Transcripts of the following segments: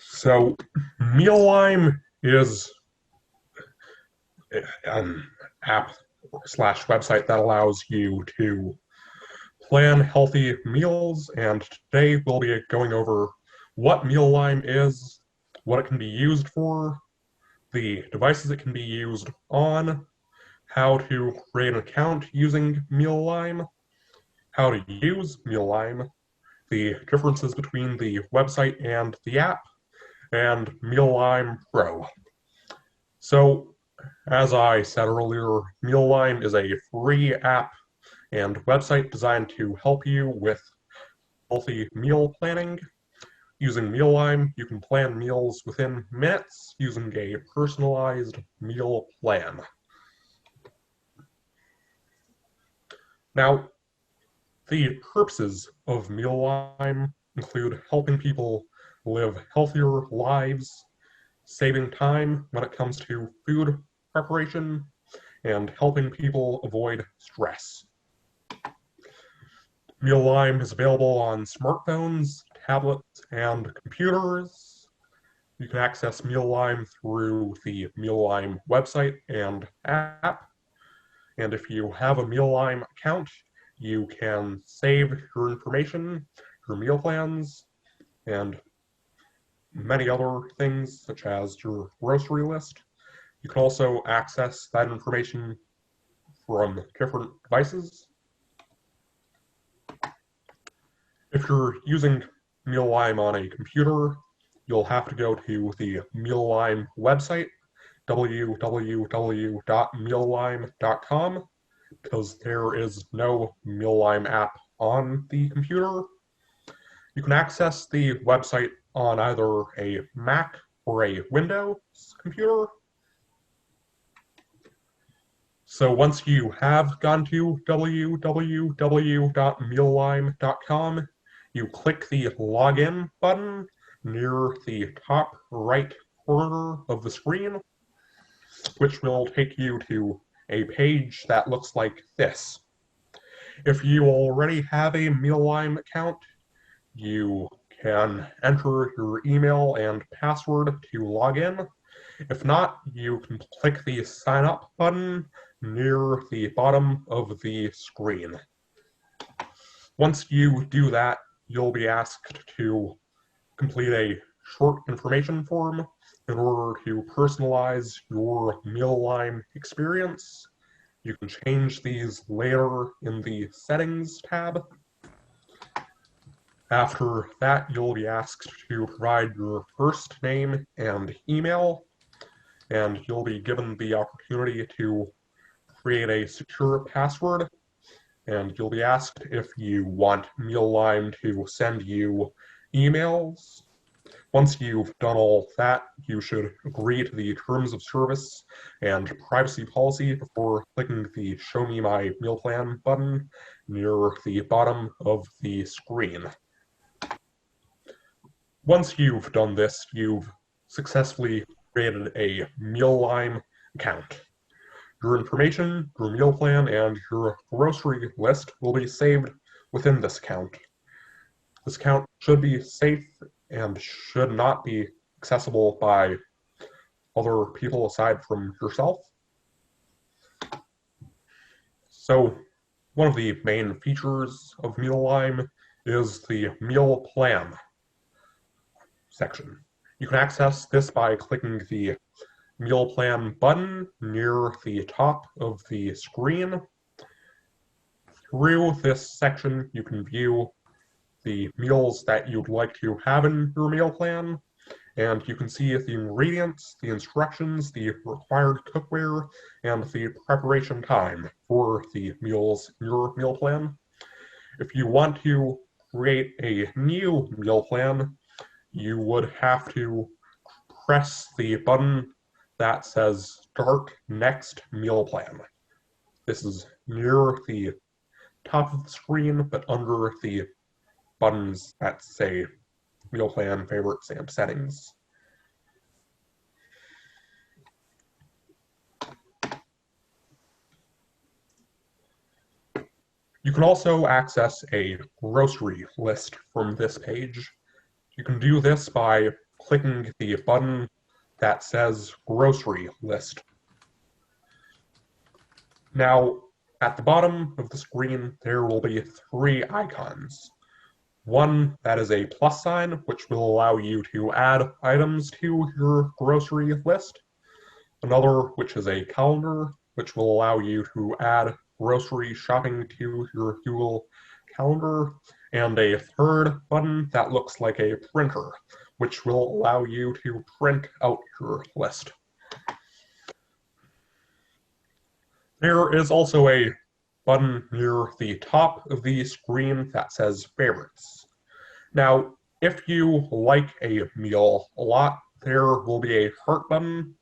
So, Mealime is an app slash website that allows you to plan healthy meals, and today we'll be going over what Mealime is, what it can be used for, the devices it can be used on, how to create an account using Mealime, how to use Mealime, the differences between the website and the app, and Mealime Pro. So, as I said earlier, Mealime is a free app and website designed to help you with healthy meal planning. Using Mealime, you can plan meals within minutes using a personalized meal plan. Now, the purposes of Mealime include helping people live healthier lives, saving time when it comes to food preparation, and helping people avoid stress. Mealime is available on smartphones, tablets, and computers. You can access Mealime through the Mealime website and app. And if you have a Mealime account, you can save your information, your meal plans, and many other things, such as your grocery list. You can also access that information from different devices. If you're using Mealime on a computer, you'll have to go to the Mealime website, www.mealime.com, because there is no Mealime app on the computer. You can access the website on either a Mac or a Windows computer. So once you have gone to www.mealime.com, you click the login button near the top right corner of the screen, which will take you to a page that looks like this. If you already have a Mealime account, you can enter your email and password to log in. If not, you can click the sign up button near the bottom of the screen. Once you do that, you'll be asked to complete a short information form in order to personalize your Mealime experience. You can change these later in the Settings tab. After that, you'll be asked to provide your first name and email, and you'll be given the opportunity to create a secure password, and you'll be asked if you want Mealime to send you emails. Once you've done all that, you should agree to the terms of service and privacy policy before clicking the Show Me My Meal Plan button near the bottom of the screen. Once you've done this, you've successfully created a Mealime account. Your information, your meal plan, and your grocery list will be saved within this account. This account should be safe and should not be accessible by other people aside from yourself. So, one of the main features of Mealime is the meal plan section. You can access this by clicking the meal plan button near the top of the screen. Through this section, you can view the meals that you'd like to have in your meal plan, and you can see the ingredients, the instructions, the required cookware, and the preparation time for the meals in your meal plan. If you want to create a new meal plan, you would have to press the button that says Start Next Meal Plan. This is near the top of the screen, but under the buttons that say Meal Plan, Favorites, and Settings. You can also access a grocery list from this page. You can do this by clicking the button that says Grocery List. Now, at the bottom of the screen, there will be three icons. One that is a plus sign, which will allow you to add items to your grocery list. Another, which is a calendar, which will allow you to add grocery shopping to your Google Calendar. And a third button that looks like a printer, which will allow you to print out your list. There is also a button near the top of the screen that says Favorites. Now, if you like a meal a lot, there will be a heart button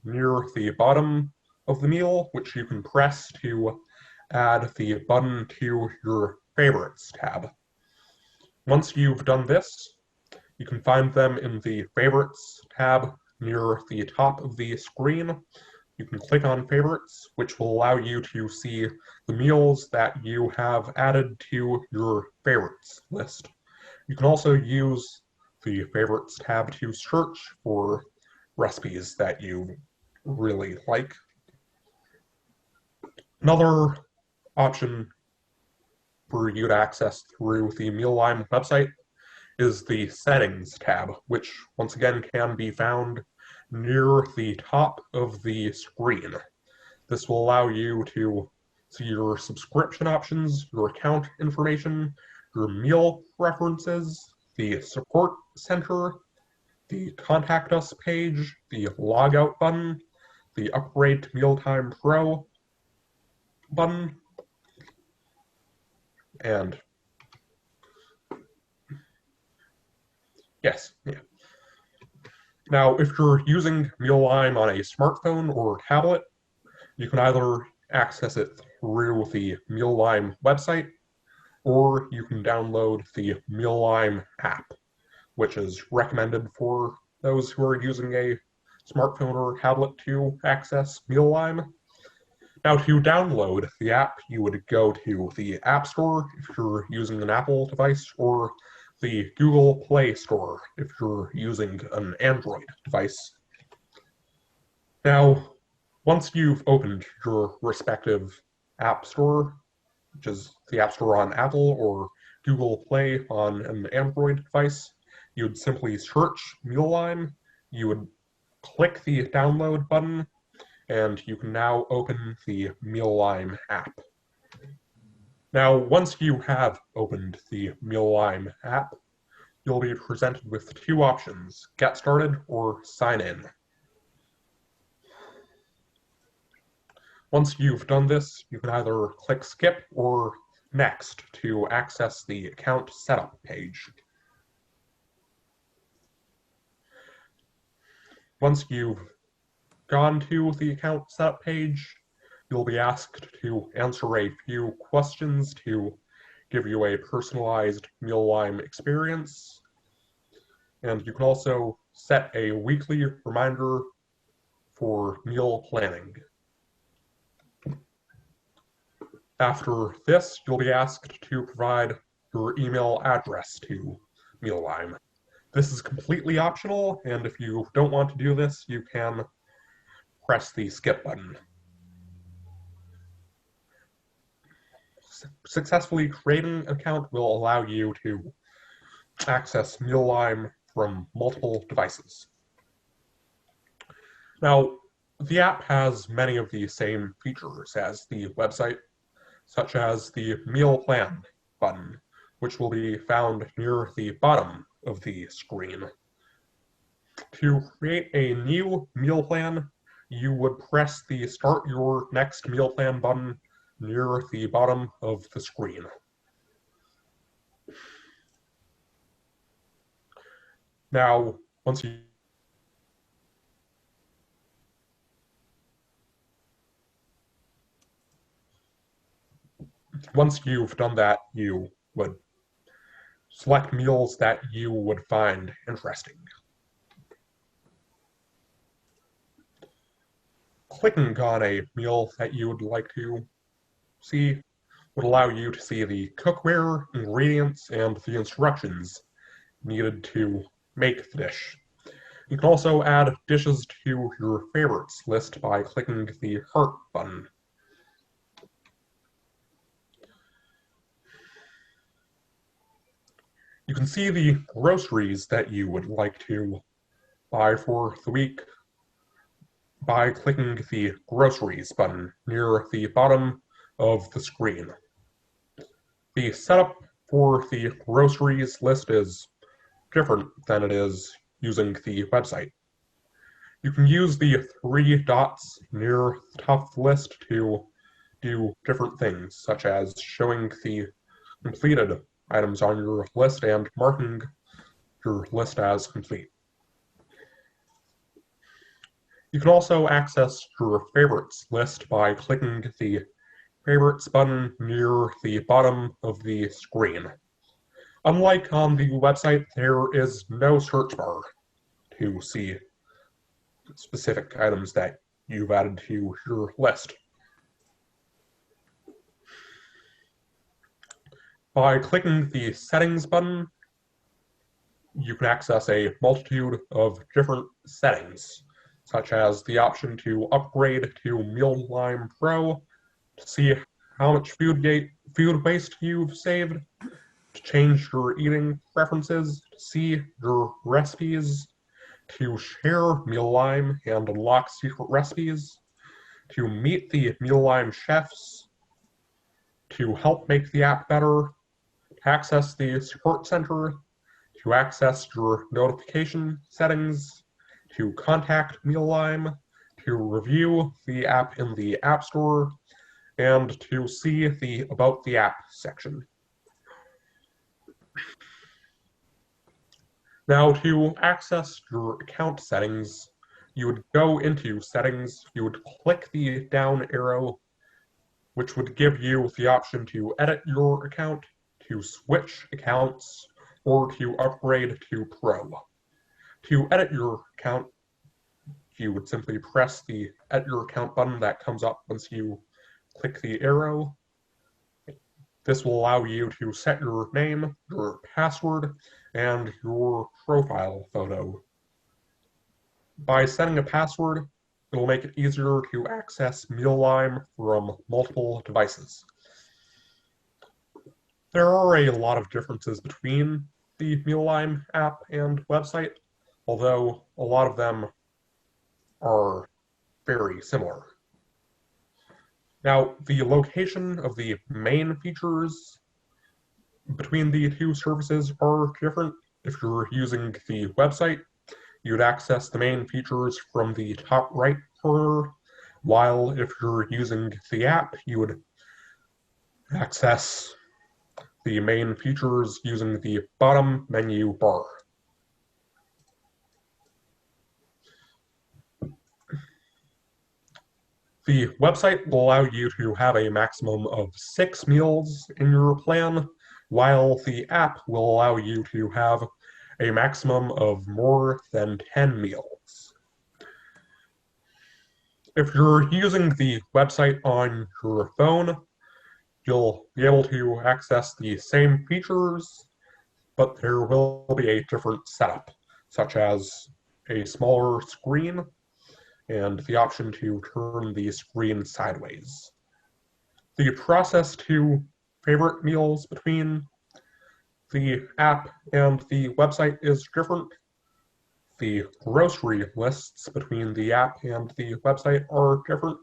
near the bottom of the meal, which you can press to add the button to your Favorites tab. Once you've done this, you can find them in the Favorites tab near the top of the screen. You can click on Favorites, which will allow you to see the meals that you have added to your Favorites list. You can also use the Favorites tab to search for recipes that you really like. Another option for you to access through the Mealime website is the Settings tab, which once again can be found near the top of the screen. This will allow you to see your subscription options, your account information, your meal preferences, the support center, the Contact Us page, the Logout button, the Upgrade to Mealime Pro button, and yes, yeah. Now, if you're using Mealime on a smartphone or tablet, you can either access it through the Mealime website, or you can download the Mealime app, which is recommended for those who are using a smartphone or tablet to access Mealime. Now, to download the app, you would go to the App Store if you're using an Apple device, or the Google Play Store if you're using an Android device. Now, once you've opened your respective App Store, which is the App Store on Apple or Google Play on an Android device, you would simply search Mealime, you would click the download button, and you can now open the Mealime app. Now, once you have opened the Mealime app, you'll be presented with two options, Get Started or Sign In. Once you've done this, you can either click Skip or Next to access the account setup page. Once you've gone to the account setup page, you'll be asked to answer a few questions to give you a personalized Mealime experience. And you can also set a weekly reminder for meal planning. After this, you'll be asked to provide your email address to Mealime. This is completely optional, and if you don't want to do this, you can press the skip button. Successfully creating an account will allow you to access Mealime from multiple devices. Now, the app has many of the same features as the website, such as the Meal Plan button, which will be found near the bottom of the screen. To create a new meal plan, you would press the Start Your Next Meal Plan button near the bottom of the screen. Now, once you've done that, you would select meals that you would find interesting. Clicking on a meal that you would like to see would allow you to see the cookware, ingredients, and the instructions needed to make the dish. You can also add dishes to your favorites list by clicking the heart button. You can see the groceries that you would like to buy for the week by clicking the Groceries button near the bottom of the screen. The setup for the groceries list is different than it is using the website. You can use the 3 dots near the top of the list to do different things, such as showing the completed items on your list and marking your list as complete. You can also access your favorites list by clicking the Favorites button near the bottom of the screen. Unlike on the website, there is no search bar to see specific items that you've added to your list. By clicking the Settings button, you can access a multitude of different settings, such as the option to upgrade to Mealime Pro to see how much food waste you've saved, to change your eating preferences, to see your recipes, to share Mealime and unlock secret recipes, to meet the Mealime chefs, to help make the app better, to access the support center, to access your notification settings, to contact Mealime, to review the app in the App Store, and to see the About the App section. Now, to access your account settings, you would go into Settings, you would click the down arrow, which would give you the option to edit your account, to switch accounts, or to upgrade to Pro. To edit your account, you would simply press the Edit Your Account button that comes up once you click the arrow. This will allow you to set your name, your password, and your profile photo. By setting a password, it will make it easier to access Mealime from multiple devices. There are a lot of differences between the Mealime app and website, although a lot of them are very similar. Now, the location of the main features between the two services are different. If you're using the website, you'd access the main features from the top right corner, while if you're using the app, you would access the main features using the bottom menu bar. The website will allow you to have a maximum of 6 meals in your plan, while the app will allow you to have a maximum of more than 10 meals. If you're using the website on your phone, you'll be able to access the same features, but there will be a different setup, such as a smaller screen and the option to turn the screen sideways. The process to favorite meals between the app and the website is different. The grocery lists between the app and the website are different,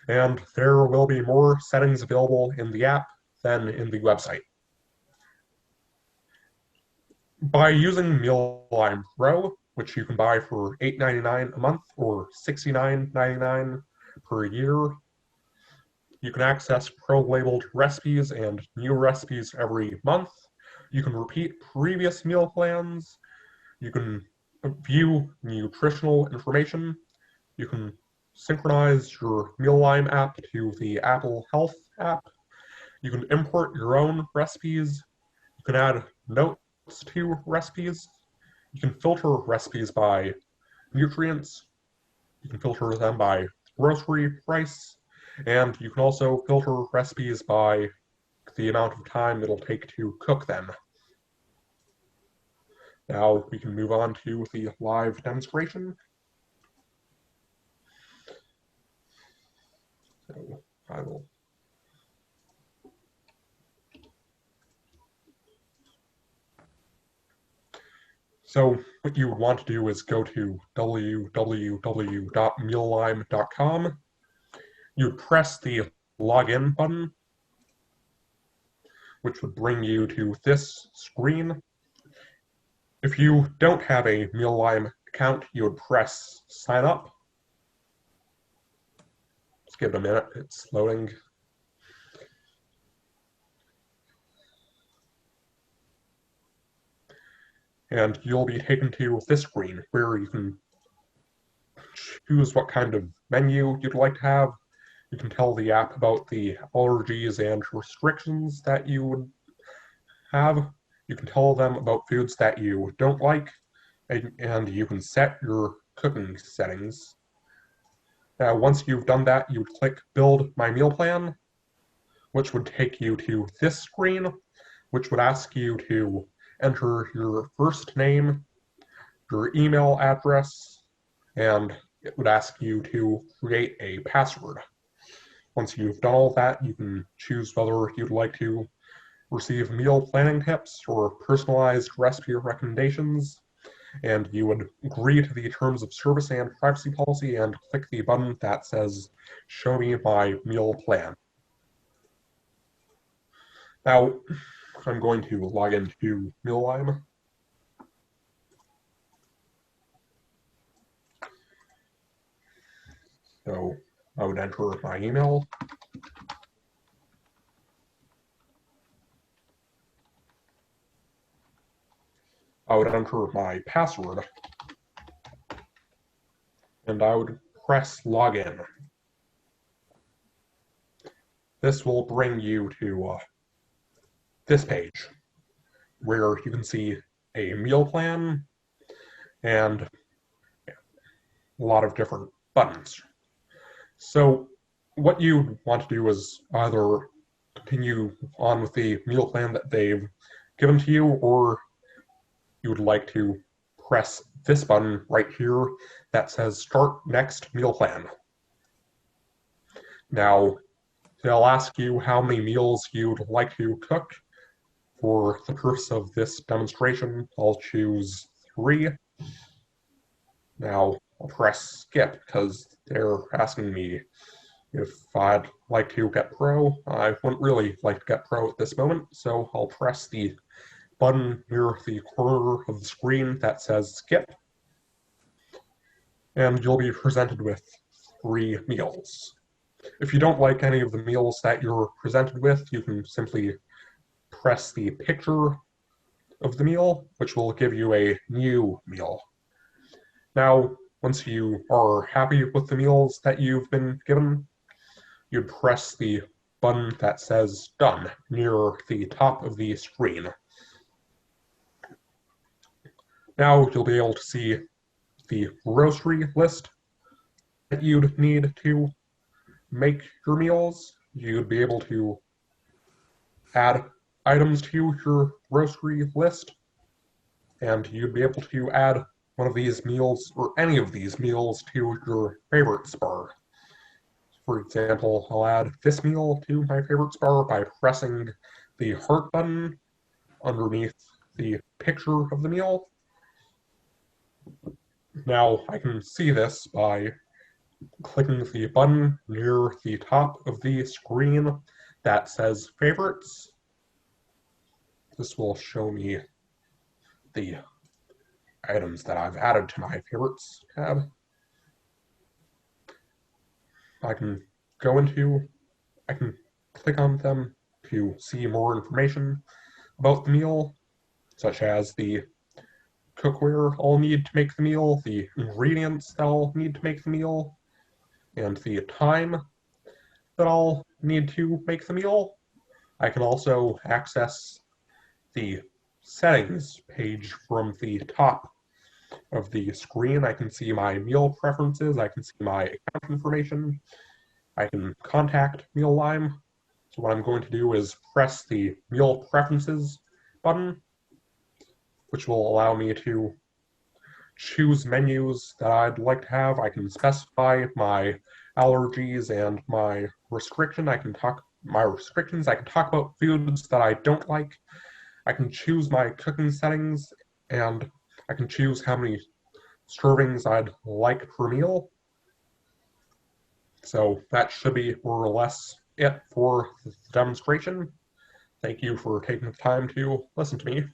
and there will be more settings available in the app than in the website. By using Mealime Pro, which you can buy for $8.99 a month or $69.99 per year, you can access Pro-labeled recipes and new recipes every month. You can repeat previous meal plans. You can view nutritional information. You can synchronize your Mealime app to the Apple Health app. You can import your own recipes. You can add notes to recipes. You can filter recipes by nutrients. You can filter them by grocery price. And you can also filter recipes by the amount of time it'll take to cook them. Now we can move on to the live demonstration. So I will. So what you would want to do is go to www.mealime.com. You'd press the login button, which would bring you to this screen. If you don't have a Mealime account, you would press sign up. Let's give it a minute, it's loading. And you'll be taken to this screen where you can choose what kind of menu you'd like to have. You can tell the app about the allergies and restrictions that you would have. You can tell them about foods that you don't like, and you can set your cooking settings. Now, once you've done that, you would click Build My Meal Plan, which would take you to this screen, which would ask you to enter your first name, your email address, and it would ask you to create a password. Once you've done all that, you can choose whether you'd like to receive meal planning tips or personalized recipe recommendations, and you would agree to the terms of service and privacy policy and click the button that says Show Me My Meal Plan. Now, I'm going to log into Mealime. So I would enter my email. I would enter my password. And I would press login. This will bring you to this page, where you can see a meal plan and a lot of different buttons. So what you want to do is either continue on with the meal plan that they've given to you, or you would like to press this button right here that says Start Next Meal Plan. Now, they'll ask you how many meals you'd like to cook. For the purpose of this demonstration, I'll choose 3. Now, I'll press skip because they're asking me if I'd like to get Pro. I wouldn't really like to get Pro at this moment, so I'll press the button near the corner of the screen that says skip. And you'll be presented with 3 meals. If you don't like any of the meals that you're presented with, you can simply press the picture of the meal, which will give you a new meal. Now, once you are happy with the meals that you've been given, you'd press the button that says Done near the top of the screen. Now you'll be able to see the grocery list that you'd need to make your meals. You'd be able to add items to your grocery list, and you'd be able to add one of these meals or any of these meals to your favorites bar. For example, I'll add this meal to my favorites bar by pressing the heart button underneath the picture of the meal. Now I can see this by clicking the button near the top of the screen that says favorites. This will show me the items that I've added to my favorites tab. I can click on them to see more information about the meal, such as the cookware I'll need to make the meal, the ingredients that I'll need to make the meal, and the time that I'll need to make the meal. I can also access the settings page from the top of the screen. I can see my meal preferences, I can see my account information, I can contact Mealime. So what I'm going to do is press the meal preferences button. which will allow me to choose menus that I'd like to have. I can specify my allergies and my restrictions. I can talk about foods that I don't like. I can choose my cooking settings, and I can choose how many servings I'd like per meal. So that should be more or less it for the demonstration. Thank you for taking the time to listen to me.